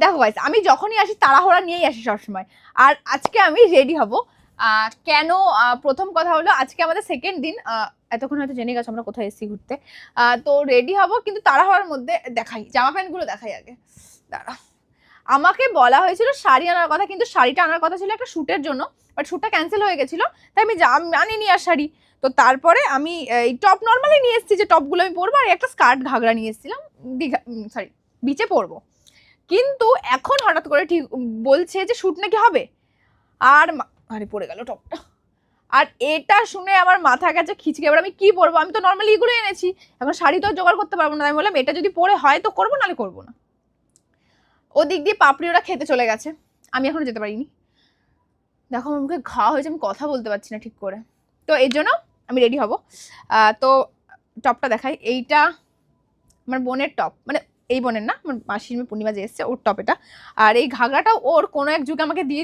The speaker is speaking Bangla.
দেখো গাইস, আমি যখনই আসি তাড়াহুড়া নিয়েই আসি সবসময়। আর আজকে আমি রেডি হব। কেন? প্রথম কথা হলো আজকে আমাদের সেকেন্ড দিন। এতক্ষণ হয়তো জেনে গেছো আমরা কোথায় এসেছি ঘুরতে। তো রেডি হব, কিন্তু তাড়াহুড়ার মধ্যে দেখাই, জামা প্যান্ট গুলো দেখাই আগে। দাঁড়া। আমাকে বলা হয়েছিল শাড়ি আনার কথা, কিন্তু শাড়িটা আনার কথা ছিল একটা শুটের জন্য, বাট শুটটা ক্যান্সেল হয়ে গেছিল, তাই আমি আনিনি আর শাড়ি। তো তারপরে আমি এই টপ নর্মালি নিয়ে এসেছি, যে টপগুলো আমি পরবো, আর একটা স্কার্ট ঘাগরা নিয়ে এসেছিলাম দীঘা, সরি, বিচে পরবো। কিন্তু এখন হঠাৎ করে ঠিক বলছে যে শুট নাকি হবে। আর আরে পড়ে গেল টপটা। আর এটা শুনে আমার মাথা গেছে খিচকে। এবার আমি কি পরবো? আমি তো নর্মালি এগুলো এনেছি, এখন শাড়ি তো জোগাড় করতে পারবো না। আমি বললাম এটা যদি পরে হয় তো করবো, নাহলে করবো না। ওদিক দিয়ে পাপড়ি ওরা খেতে চলে গেছে, আমি এখনো যেতে পারিনি। দেখো আমার মুখে ঘা হয়েছে, আমি কথা বলতে পারছি না ঠিক করে। তো এর জন্য আমি রেডি হব। তো টপটা দেখাই, এইটা আমার বোনের টপ, মানে এই বোনের না, আমার মাসির মেয়ে পূর্ণিমা যে এসছে ওর টপ এটা। আর এই ঘাগরাটাও ওর কোনো এক যুগে আমাকে দিয়ে